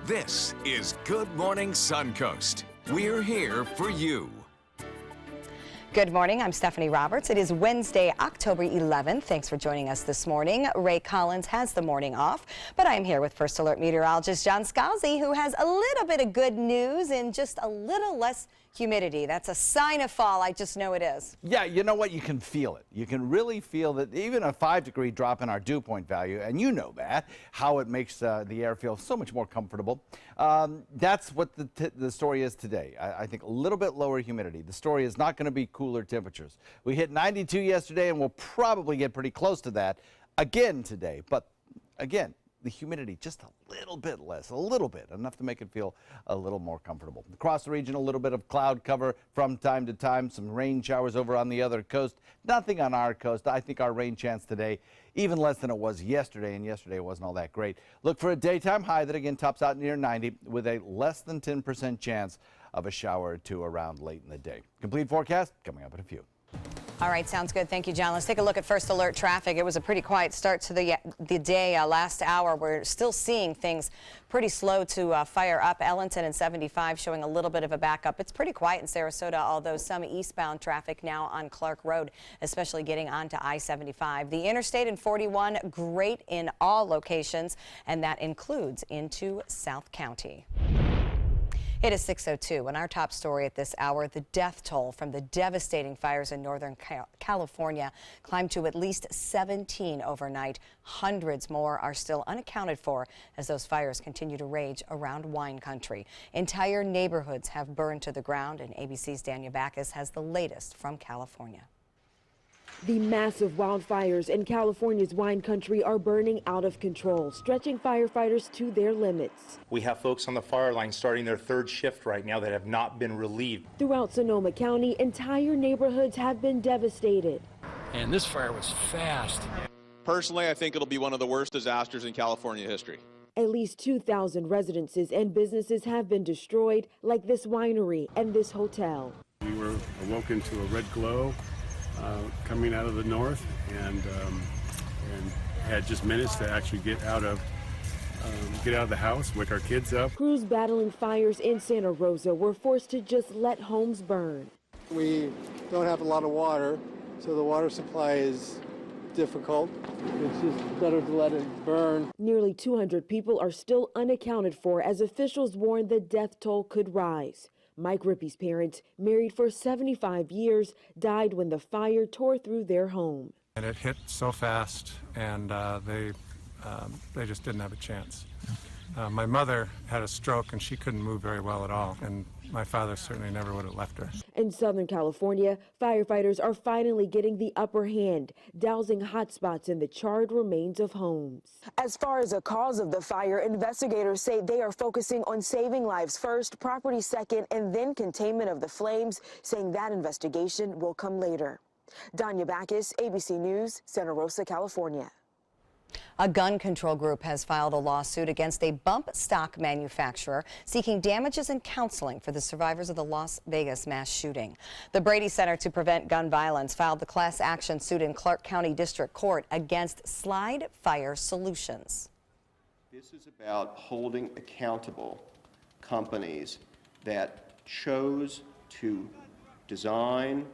This is Good Morning Suncoast. We're here for you. Good morning, I'm Stephanie Roberts. It is Wednesday, October 11th. Thanks for joining us this morning. Ray Collins has the morning off, but I am here with First Alert meteorologist John Scalzi, who has a little bit of good news and just a little less humidity. That's a sign of fall. I just know it is. Yeah, you know what? You can feel it. You can really feel that even a 5-degree drop in our dew point value, and you know that, how it makes the air feel so much more comfortable. That's what the story is today. I think a little bit lower humidity. The story is not going to be cooler temperatures. We hit 92 yesterday, and we'll probably get pretty close to that again today. But again, the humidity just a little bit less, a little bit, enough to make it feel a little more comfortable. Across the region, a little bit of cloud cover from time to time, some rain showers over on the other coast. Nothing on our coast. I think our rain chance today, even less than it was yesterday, and yesterday wasn't all that great. Look for a daytime high that again tops out near 90 with a less than 10% chance of a shower or two around late in the day. Complete forecast coming up in a few. All right, sounds good. Thank you, John. Let's take a look at First Alert traffic. It was a pretty quiet start to the day last hour. We're still seeing things pretty slow to fire up. Ellington and 75 showing a little bit of a backup. It's pretty quiet in Sarasota, although some eastbound traffic now on Clark Road, especially getting onto I-75. The Interstate and 41, great in all locations, and that includes into South County. It is 6:02, and our top story at this hour, the death toll from the devastating fires in Northern California climbed to at least 17 overnight. Hundreds more are still unaccounted for as those fires continue to rage around wine country. Entire neighborhoods have burned to the ground, and ABC's Dania Backus has the latest from California. The massive wildfires in California's wine country are burning out of control, stretching firefighters to their limits. We have folks on the fire line starting their third shift right now that have not been relieved. Throughout Sonoma County, entire neighborhoods have been devastated. And this fire was fast. Personally, I think it'll be one of the worst disasters in California history. At least 2,000 residences and businesses have been destroyed, like this winery and this hotel. We were awoken to a red glow coming out of the north, and had just minutes to actually get out of the house, wake our kids up. Crews battling fires in Santa Rosa were forced to just let homes burn. We don't have a lot of water, so the water supply is difficult. It's just better to let it burn. Nearly 200 people are still unaccounted for as officials warn the death toll could rise. Mike Rippey's parents, married for 75 years, died when the fire tore through their home. And it hit so fast, and they just didn't have a chance. My mother had a stroke, and she couldn't move very well at all, and my father certainly never would have left her. In Southern California, firefighters are finally getting the upper hand, dousing hot spots in the charred remains of homes. As far as the cause of the fire, investigators say they are focusing on saving lives first, property second, and then containment of the flames, saying that investigation will come later. Dania Backus, ABC News, Santa Rosa, California. A gun control group has filed a lawsuit against a bump stock manufacturer seeking damages and counseling for the survivors of the Las Vegas mass shooting. The Brady Center to Prevent Gun Violence filed the class action suit in Clark County District Court against Slide Fire Solutions. This is about holding accountable companies that chose to design,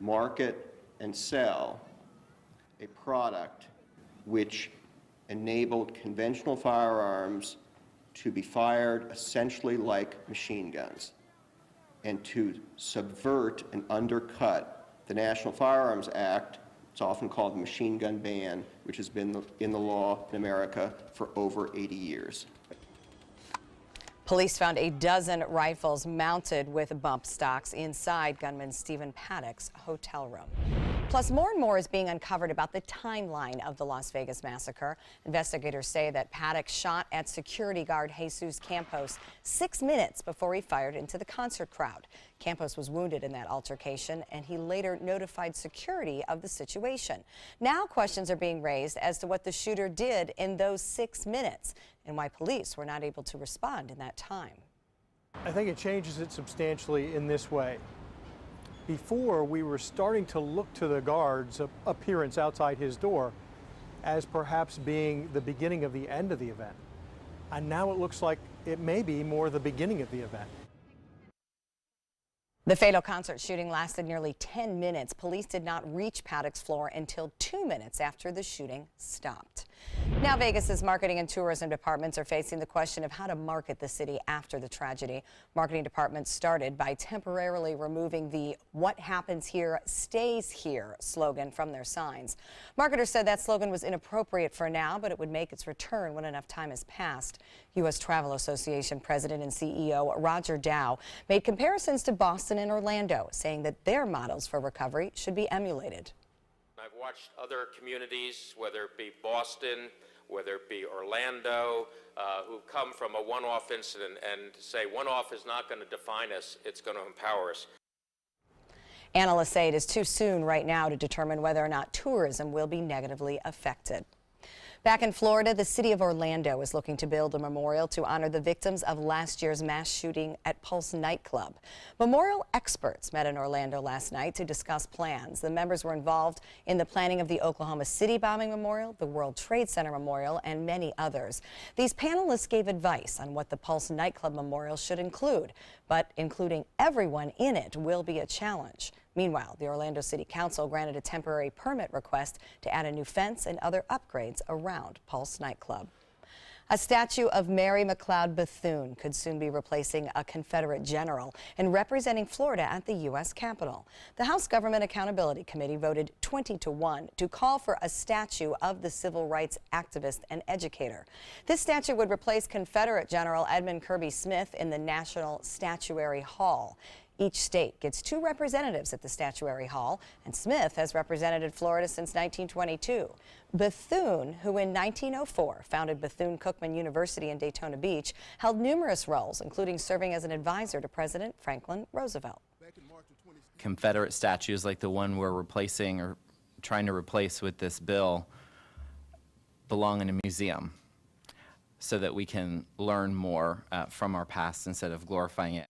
market, and sell a product which enabled conventional firearms to be fired essentially like machine guns, and to subvert and undercut the National Firearms Act. It's often called the machine gun ban, which has been in the law in America for over 80 years. Police found a dozen rifles mounted with bump stocks inside gunman Stephen Paddock's hotel room. Plus, more and more is being uncovered about the timeline of the Las Vegas massacre. Investigators say that Paddock shot at security guard Jesus Campos 6 minutes before he fired into the concert crowd. Campos was wounded in that altercation, and he later notified security of the situation. Now questions are being raised as to what the shooter did in those 6 minutes and why police were not able to respond in that time. I think it changes it substantially in this way. Before, we were starting to look to the guard's appearance outside his door as perhaps being the beginning of the end of the event. And now it looks like it may be more the beginning of the event. The fatal concert shooting lasted nearly 10 minutes. Police did not reach Paddock's floor until 2 minutes after the shooting stopped. Now Vegas's marketing and tourism departments are facing the question of how to market the city after the tragedy. Marketing departments started by temporarily removing the "What happens here stays here" slogan from their signs. Marketers said that slogan was inappropriate for now, but it would make its return when enough time has passed. U.S. Travel Association President and CEO Roger Dow made comparisons to Boston and Orlando, saying that their models for recovery should be emulated. I've watched other communities, whether it be Boston, whether it be Orlando, who come from a one-off incident and say one-off is not going to define us, it's going to empower us. Analysts say it is too soon right now to determine whether or not tourism will be negatively affected. Back in Florida, the city of Orlando is looking to build a memorial to honor the victims of last year's mass shooting at Pulse nightclub. Memorial experts met in Orlando last night to discuss plans. The members were involved in the planning of the Oklahoma City bombing memorial, the World Trade Center memorial, and many others. These panelists gave advice on what the Pulse nightclub memorial should include, but including everyone in it will be a challenge. Meanwhile, the Orlando City Council granted a temporary permit request to add a new fence and other upgrades around Pulse nightclub. A statue of Mary McLeod Bethune could soon be replacing a Confederate general and representing Florida at the U.S. Capitol. The House Government Accountability Committee voted 20-1 to call for a statue of the civil rights activist and educator. This statue would replace Confederate General Edmund Kirby Smith in the National Statuary Hall. Each state gets 2 representatives at the Statuary Hall, and Smith has represented Florida since 1922. Bethune, who in 1904 founded Bethune-Cookman University in Daytona Beach, held numerous roles, including serving as an advisor to President Franklin Roosevelt. Confederate statues like the one we're replacing or trying to replace with this bill belong in a museum so that we can learn more from our past instead of glorifying it.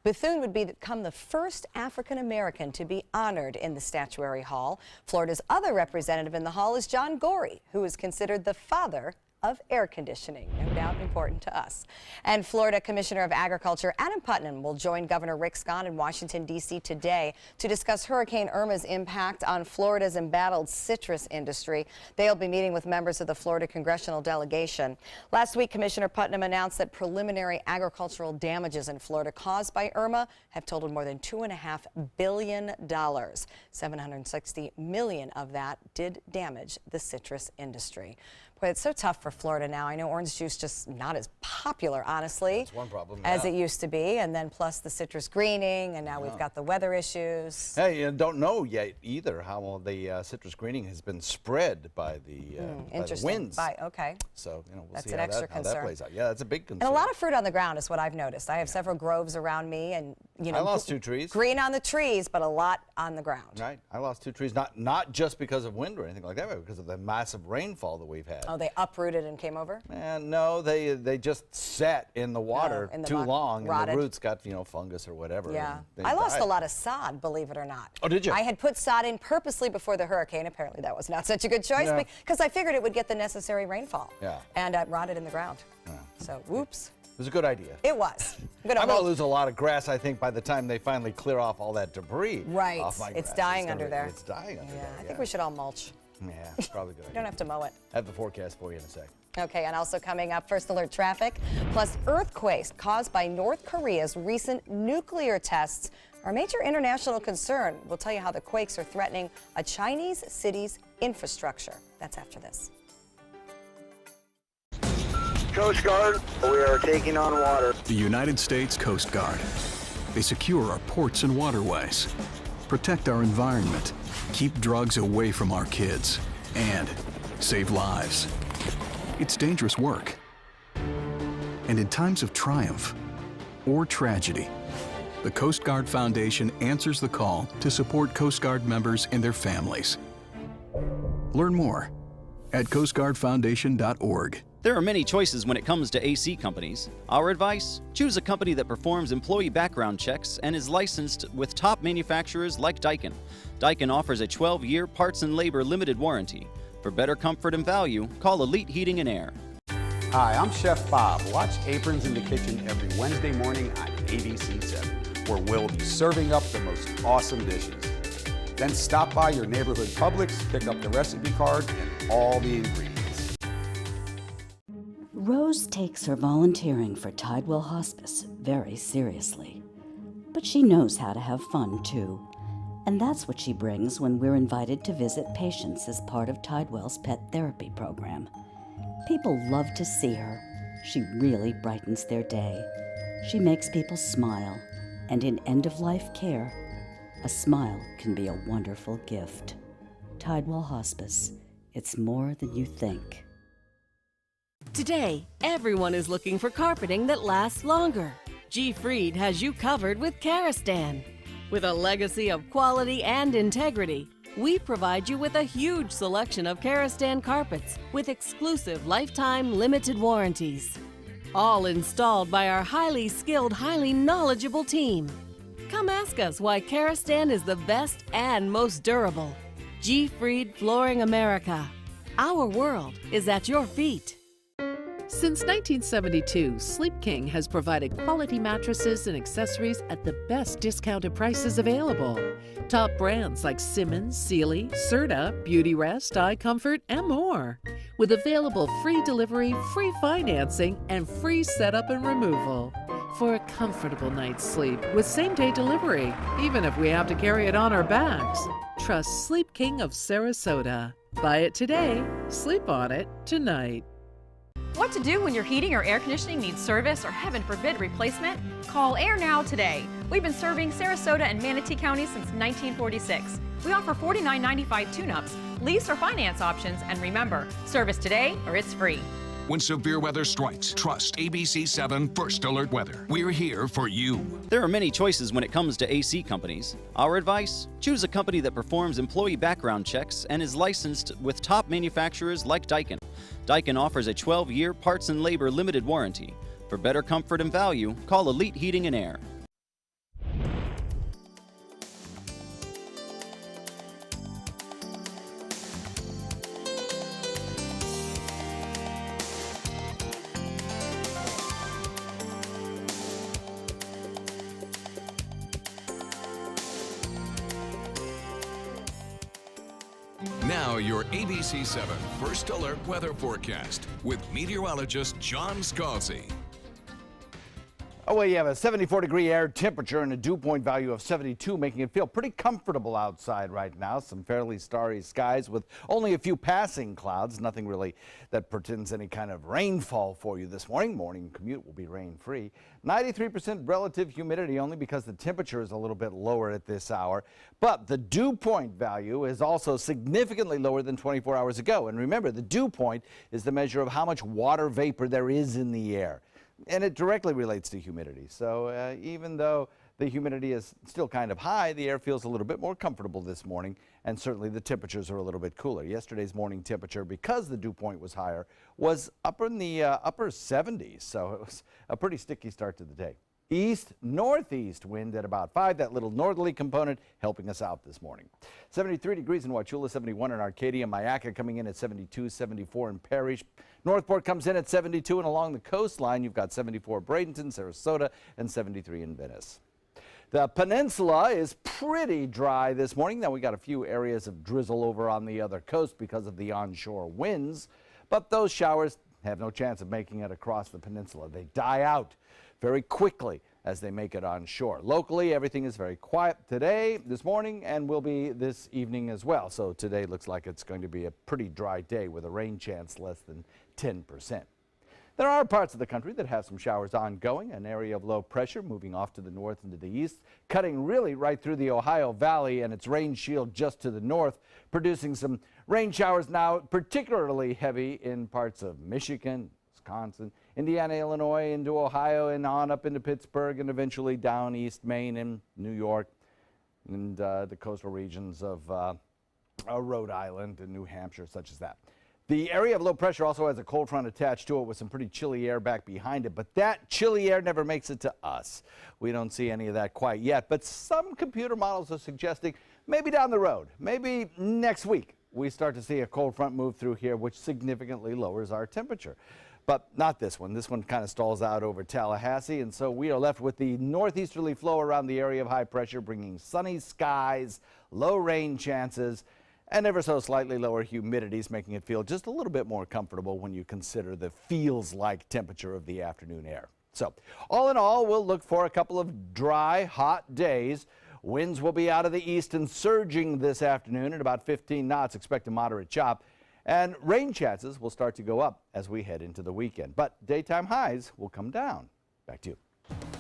Bethune would become the first African-American to be honored in the Statuary Hall. Florida's other representative in the hall is John Gorey, who is considered the father of air conditioning, no doubt important to us. And Florida Commissioner of Agriculture Adam Putnam will join Governor Rick Scott in Washington, D.C. today to discuss Hurricane Irma's impact on Florida's embattled citrus industry. They'll be meeting with members of the Florida congressional delegation. Last week, Commissioner Putnam announced that preliminary agricultural damages in Florida caused by Irma have totaled more than $2.5 billion. $760 million of that did damage the citrus industry. Boy, it's so tough for Florida now. I know orange juice just not as popular, honestly, that's one problem, as it used to be. And then plus the citrus greening, and now we've got the weather issues. Hey, you don't know yet either how the citrus greening has been spread by the winds. Okay. So, you know, we'll that's see an how extra that concern. plays out. Yeah, that's a big concern. And a lot of fruit on the ground is what I've noticed. I have several groves around me, and you know, I lost 2 trees. Green on the trees, but a lot on the ground. Right. I lost 2 trees, not just because of wind or anything like that, but because of the massive rainfall that we've had. Oh, they uprooted and came over? And no, they just sat in the water too long, rotted. and the roots got, you know, fungus or whatever. Yeah. And I lost died. a lot of sod, believe it or not. Oh, did you? I had put sod in purposely before the hurricane. Apparently that was not such a good choice because I figured it would get the necessary rainfall. Yeah. And it rotted in the ground. Yeah. So, whoops. It was a good idea. It was. I'm going to lose a lot of grass, I think, by the time they finally clear off all that debris. Right. Off my It's grass. dying under there. It's dying under there. I think we should all mulch. Yeah, probably good. You don't have to mow it. I have the forecast for you in a sec. Okay, and also coming up, first alert traffic, plus earthquakes caused by North Korea's recent nuclear tests are a major international concern. We'll tell you how the quakes are threatening a Chinese city's infrastructure. That's after this. Coast Guard, we are taking on water. The United States Coast Guard. They secure our ports and waterways, protect our environment, keep drugs away from our kids, and save lives. It's dangerous work. And in times of triumph or tragedy, the Coast Guard Foundation answers the call to support Coast Guard members and their families. Learn more at coastguardfoundation.org. There are many choices when it comes to AC companies. Our advice? Choose a company that performs employee background checks and is licensed with top manufacturers like Daikin. Daikin offers a 12-year parts and labor limited warranty. For better comfort and value, call Elite Heating and Air. Hi, I'm Chef Bob. Watch Aprons in the Kitchen every Wednesday morning on ABC 7, where we'll be serving up the most awesome dishes. Then stop by your neighborhood Publix, pick up the recipe card and all the ingredients. Rose takes her volunteering for Tidewell Hospice very seriously. But she knows how to have fun, too. And that's what she brings when we're invited to visit patients as part of Tidewell's pet therapy program. People love to see her. She really brightens their day. She makes people smile. And in end-of-life care, a smile can be a wonderful gift. Tidewell Hospice. It's more than you think. Today, everyone is looking for carpeting that lasts longer. G. Fried has you covered with Karastan. With a legacy of quality and integrity, we provide you with a huge selection of Karastan carpets with exclusive lifetime limited warranties. All installed by our highly skilled, highly knowledgeable team. Come ask us why Karastan is the best and most durable. G. Fried Flooring America. Our world is at your feet. Since 1972, Sleep King has provided quality mattresses and accessories at the best discounted prices available. Top brands like Simmons, Sealy, Serta, Beautyrest, iComfort, and more. With available free delivery, free financing, and free setup and removal. For a comfortable night's sleep with same-day delivery, even if we have to carry it on our backs. Trust Sleep King of Sarasota. Buy it today, sleep on it tonight. What to do when your heating or air conditioning needs service or, heaven forbid, replacement? Call Air Now today. We've been serving Sarasota and Manatee counties since 1946. We offer $49.95 tune-ups, lease or finance options, and remember, service today or it's free. When severe weather strikes, trust ABC 7 First Alert Weather. We're here for you. There are many choices when it comes to AC companies. Our advice? Choose a company that performs employee background checks and is licensed with top manufacturers like Daikin. Daikin offers a 12-year parts and labor limited warranty. For better comfort and value, call Elite Heating and Air. Now your ABC 7 First Alert Weather Forecast with meteorologist John Scalzi. Oh, well, you have a 74-degree air temperature and a dew point value of 72, making it feel pretty comfortable outside right now. Some fairly starry skies with only a few passing clouds. Nothing really that portends any kind of rainfall for you this morning. Morning commute will be rain-free. 93% relative humidity only because the temperature is a little bit lower at this hour. But the dew point value is also significantly lower than 24 hours ago. And remember, the dew point is the measure of how much water vapor there is in the air. And it directly relates to humidity. So even though the humidity is still kind of high, the air feels a little bit more comfortable this morning, and certainly the temperatures are a little bit cooler. Yesterday's morning temperature, because the dew point was higher, was up in the upper 70s, so it was a pretty sticky start to the day. East-northeast wind at about 5, that little northerly component helping us out this morning. 73 degrees in Wauchula, 71 in Arcadia, Mayaca coming in at 72, 74 in Parrish. Northport comes in at 72, and along the coastline you've got 74 Bradenton, Sarasota, and 73 in Venice. The peninsula is pretty dry this morning. Now we got a few areas of drizzle over on the other coast because of the onshore winds, but those showers have no chance of making it across the peninsula. They die out very quickly as they make it onshore. Locally, everything is very quiet today, this morning, and will be this evening as well. So today looks like it's going to be a pretty dry day with a rain chance less than 10%. There are parts of the country that have some showers ongoing. An area of low pressure moving off to the north and to the east, cutting really right through the Ohio Valley and its rain shield just to the north, producing some rain showers now, particularly heavy in parts of Michigan, Wisconsin, Indiana, Illinois, into Ohio, and on up into Pittsburgh, and eventually down East Maine and New York, and the coastal regions of Rhode Island and New Hampshire, such as that. The area of low pressure also has a cold front attached to it with some pretty chilly air back behind it, but that chilly air never makes it to us. We don't see any of that quite yet, but some computer models are suggesting maybe down the road, maybe next week, we start to see a cold front move through here, which significantly lowers our temperature. But not this one. This one kind of stalls out over Tallahassee, and so we are left with the northeasterly flow around the area of high pressure, bringing sunny skies, low rain chances, and ever so slightly lower humidities, making it feel just a little bit more comfortable when you consider the feels-like temperature of the afternoon air. So, all in all, we'll look for a couple of dry, hot days. Winds will be out of the east and surging this afternoon at about 15 knots. Expect a moderate chop. And rain chances will start to go up as we head into the weekend. But daytime highs will come down. Back to you.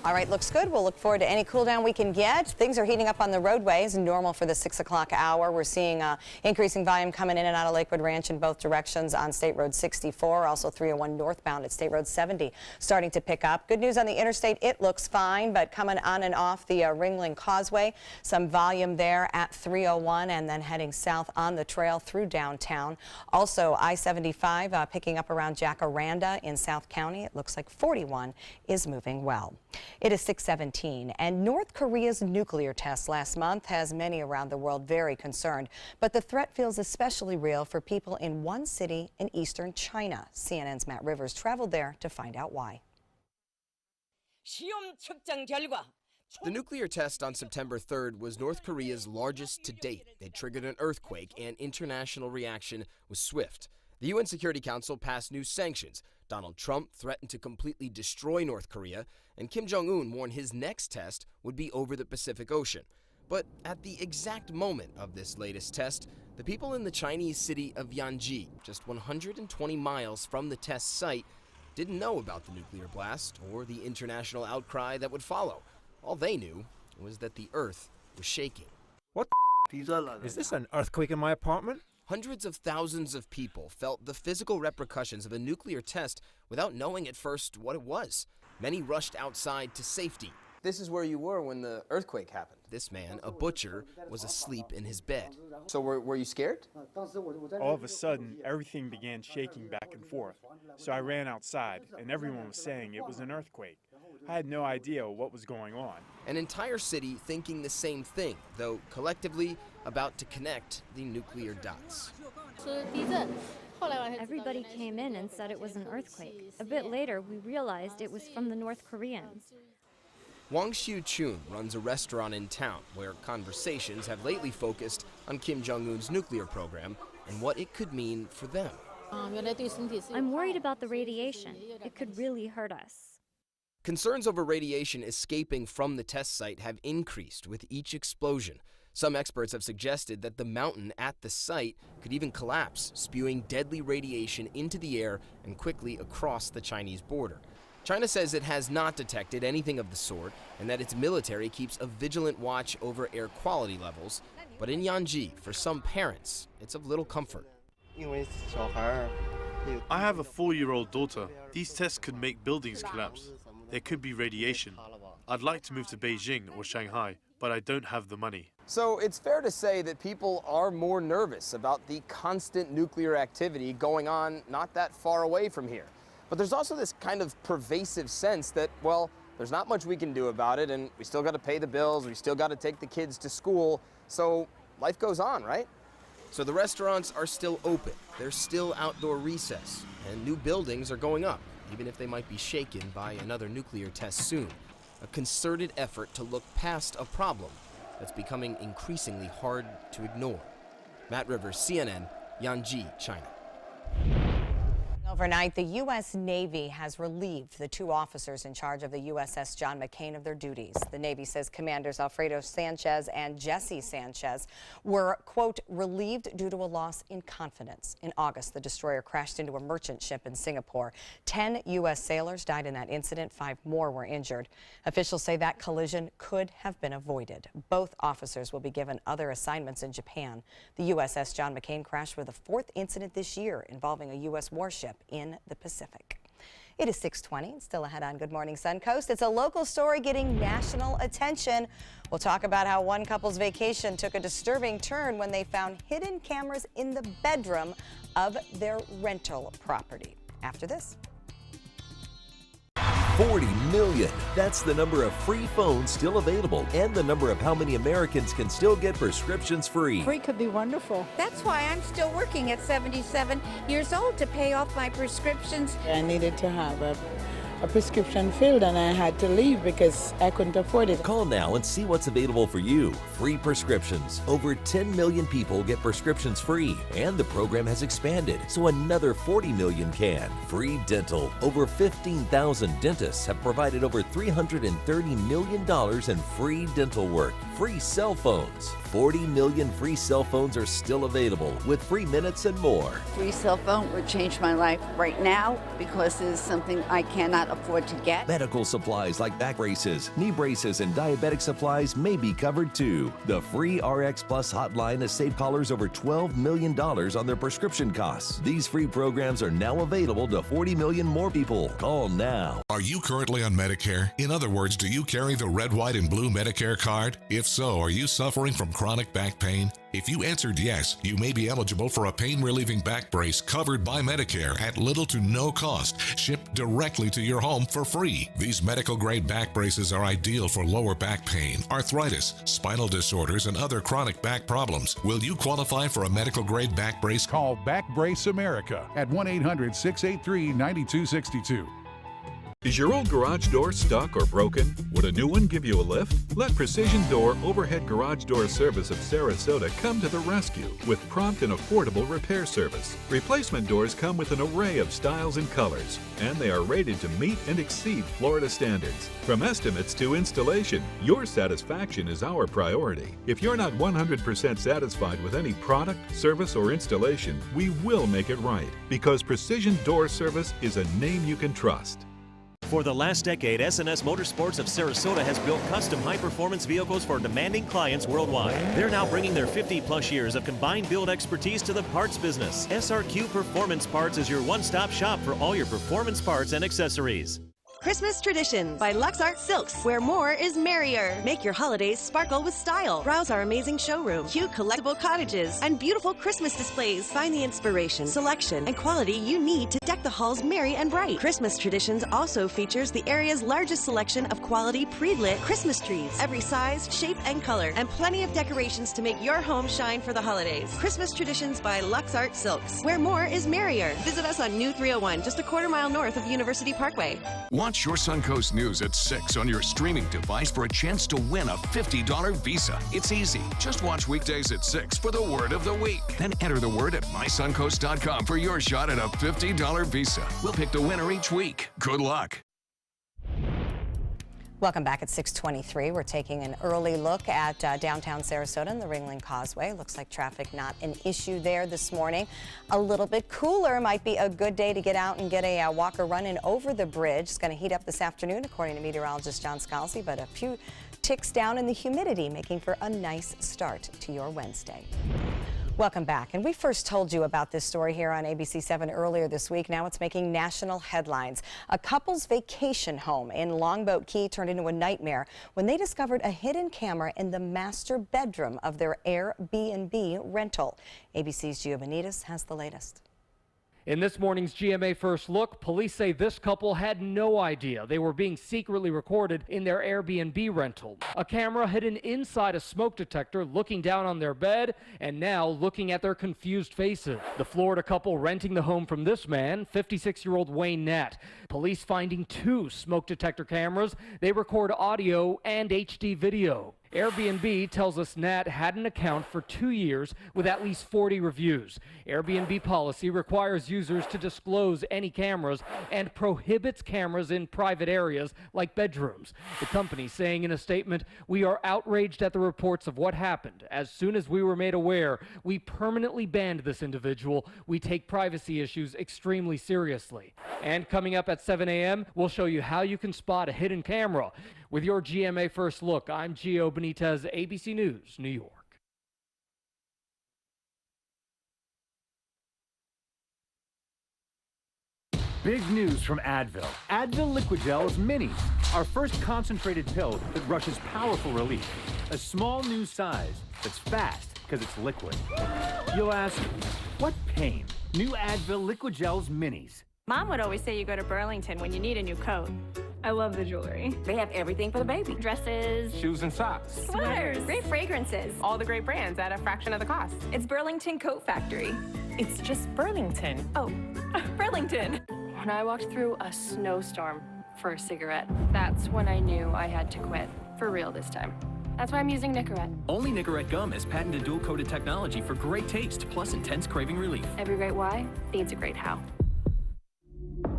All right, looks good. We'll look forward to any cool down we can get. Things are heating up on the roadways, normal for the 6 o'clock hour. We're seeing increasing volume coming in and out of Lakewood Ranch in both directions on State Road 64, also 301 northbound at State Road 70 starting to pick up. Good news on the interstate, it looks fine, but coming on and off the Ringling Causeway, some volume there at 301 and then heading south on the trail through downtown. Also, I-75 picking up around Jacaranda in South County. It looks like 41 is moving well. It is 6:17, and North Korea's nuclear test last month has many around the world very concerned. But the threat feels especially real for people in one city in eastern China. CNN's Matt Rivers traveled there to find out why. The nuclear test on September 3rd was North Korea's largest to date. It triggered an earthquake, and international reaction was swift. The UN Security Council passed new sanctions. Donald Trump threatened to completely destroy North Korea, and Kim Jong-un warned his next test would be over the Pacific Ocean. But at the exact moment of this latest test, the people in the Chinese city of Yanji, just 120 miles from the test site, didn't know about the nuclear blast or the international outcry that would follow. All they knew was that the earth was shaking. What is this, an earthquake in my apartment? Hundreds of thousands of people felt the physical repercussions of a nuclear test without knowing at first what it was. Many rushed outside to safety. This is where you were when the earthquake happened. This man, a butcher, was asleep in his bed. So were you scared? All of a sudden, everything began shaking back and forth. So I ran outside, and everyone was saying it was an earthquake. I had no idea what was going on. An entire city thinking the same thing, though collectively about to connect the nuclear dots. Everybody came in and said it was an earthquake. A bit later, we realized it was from the North Koreans. Wang Xiu-chun runs a restaurant in town where conversations have lately focused on Kim Jong-un's nuclear program and what it could mean for them. I'm worried about the radiation. It could really hurt us. Concerns over radiation escaping from the test site have increased with each explosion. Some experts have suggested that the mountain at the site could even collapse, spewing deadly radiation into the air and quickly across the Chinese border. China says it has not detected anything of the sort and that its military keeps a vigilant watch over air quality levels. But in Yanji, for some parents, it's of little comfort. I have a 4-year-old daughter. These tests could make buildings collapse. There could be radiation. I'd like to move to Beijing or Shanghai, but I don't have the money. So it's fair to say that people are more nervous about the constant nuclear activity going on not that far away from here. But there's also this kind of pervasive sense that, well, there's not much we can do about it, and we still got to pay the bills, we still got to take the kids to school, so life goes on, right? So the restaurants are still open, there's still outdoor recess, and new buildings are going up, even if they might be shaken by another nuclear test soon. A concerted effort to look past a problem that's becoming increasingly hard to ignore. Matt Rivers, CNN, Yanji, China. Overnight, the U.S. Navy has relieved the 2 officers in charge of the USS John McCain of their duties. The Navy says Commanders Alfredo Sanchez and Jesse Sanchez were, quote, relieved due to a loss in confidence. In August, the destroyer crashed into a merchant ship in Singapore. 10 U.S. sailors died in that incident. 5 more were injured. Officials say that collision could have been avoided. Both officers will be given other assignments in Japan. The USS John McCain crashed with a 4th incident this year involving a U.S. warship in the Pacific. It is 6:20, still ahead on Good Morning Suncoast. It's a local story getting national attention. We'll talk about how one couple's vacation took a disturbing turn when they found hidden cameras in the bedroom of their rental property. After this. 40 million. That's the number of free phones still available and the number of how many Americans can still get prescriptions free. Free could be wonderful. That's why I'm still working at 77 years old to pay off my prescriptions. I needed to have a prescription filled and I had to leave because I couldn't afford it. Call now and see what's available for you. Free prescriptions. Over 10 million people get prescriptions free, and the program has expanded so another 40 million can. Free dental. Over 15,000 dentists have provided over $330 million in free dental work. Free cell phones. 40 million free cell phones are still available with free minutes and more. Free cell phone would change my life right now because it is something I cannot afford to get. Medical supplies like back braces, knee braces, and diabetic supplies may be covered too. The free RX Plus hotline has saved callers over $12 million on their prescription costs. These free programs are now available to 40 million more people. Call now. Are you currently on Medicare? In other words, do you carry the red, white, and blue Medicare card? If so, are you suffering from chronic back pain? If you answered yes, you may be eligible for a pain-relieving back brace covered by Medicare at little to no cost, shipped directly to your home for free. These medical-grade back braces are ideal for lower back pain, arthritis, spinal disorders, and other chronic back problems. Will you qualify for a medical-grade back brace? Call Back Brace America at 1-800-683-9262. Is your old garage door stuck or broken? Would a new one give you a lift? Let Precision Door Overhead Garage Door Service of Sarasota come to the rescue with prompt and affordable repair service. Replacement doors come with an array of styles and colors, and they are rated to meet and exceed Florida standards. From estimates to installation, your satisfaction is our priority. If you're not 100% satisfied with any product, service, or installation, we will make it right, because Precision Door Service is a name you can trust. For the last decade, S&S Motorsports of Sarasota has built custom high-performance vehicles for demanding clients worldwide. They're now bringing their 50-plus years of combined build expertise to the parts business. SRQ Performance Parts is your one-stop shop for all your performance parts and accessories. Christmas Traditions by LuxArt Silks, where more is merrier. Make your holidays sparkle with style. Browse our amazing showroom, cute collectible cottages, and beautiful Christmas displays. Find the inspiration, selection, and quality you need to deck the halls merry and bright. Christmas Traditions also features the area's largest selection of quality pre-lit Christmas trees, every size, shape, and color, and plenty of decorations to make your home shine for the holidays. Christmas Traditions by LuxArt Silks, where more is merrier. Visit us on New 301, just a quarter-mile north of University Parkway. Watch your Suncoast News at 6 on your streaming device for a chance to win a $50 Visa. It's easy. Just watch weekdays at 6 for the word of the week. Then enter the word at mysuncoast.com for your shot at a $50 Visa. We'll pick the winner each week. Good luck. Welcome back at 6:23. We're taking an early look at downtown Sarasota and the Ringling Causeway. Looks like traffic not an issue there this morning. A little bit cooler. Might be a good day to get out and get a walk or run in over the bridge. It's going to heat up this afternoon, according to meteorologist John Scalzi, but a few ticks down in the humidity, making for a nice start to your Wednesday. Welcome back. And we first told you about this story here on ABC 7 earlier this week. Now it's making national headlines. A couple's vacation home in Longboat Key turned into a nightmare when they discovered a hidden camera in the master bedroom of their Airbnb rental. ABC's Gio Benitez has the latest. In this morning's GMA First Look, police say this couple had no idea they were being secretly recorded in their Airbnb rental. A camera hidden inside a smoke detector looking down on their bed and now looking at their confused faces. The Florida couple renting the home from this man, 56-year-old Wayne Nett. Police finding 2 smoke detector cameras. They record audio and HD video. Airbnb tells us Nat had an account for 2 years with at least 40 reviews. Airbnb policy requires users to disclose any cameras and prohibits cameras in private areas like bedrooms. The company saying in a statement, "We are outraged at the reports of what happened. As soon as we were made aware, we permanently banned this individual. We take privacy issues extremely seriously." And coming up at 7 a.m., we'll show you how you can spot a hidden camera. With your GMA First Look, I'm Gio Benitez, ABC News, New York. Big news from Advil. Advil Liquid Gels Minis, our first concentrated pill that rushes powerful relief. A small new size that's fast because it's liquid. You'll ask, what pain? New Advil Liquid Gels Minis. Mom would always say you go to Burlington when you need a new coat. I love the jewelry. They have everything for the baby. Dresses, shoes and socks, sweaters, great fragrances. All the great brands at a fraction of the cost. It's Burlington Coat Factory. It's just Burlington. Oh, Burlington. When I walked through a snowstorm for a cigarette, that's when I knew I had to quit. For real this time. That's why I'm using Nicorette. Only Nicorette gum has patented dual-coated technology for great taste plus intense craving relief. Every great why needs a great how.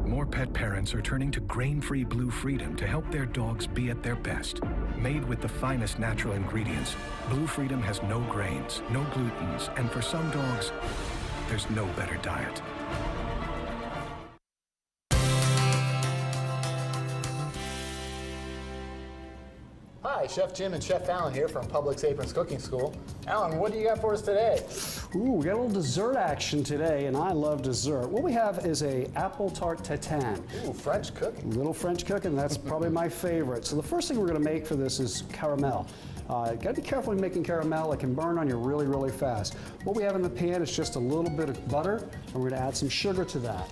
More pet parents are turning to grain-free Blue Freedom to help their dogs be at their best. Made with the finest natural ingredients, Blue Freedom has no grains, no glutens, and for some dogs, there's no better diet. Hi, Chef Jim and Chef Alan here from Publix Aprons Cooking School. Alan, what do you got for us today? Ooh, we got a little dessert action today, and I love dessert. What we have is a apple tart tatin. Ooh, French cooking. Little French cooking, that's probably my favorite. So the first thing we're gonna make for this is caramel. Gotta be careful when making caramel, it can burn on you really, really fast. What we have in the pan is just a little bit of butter, and we're gonna add some sugar to that.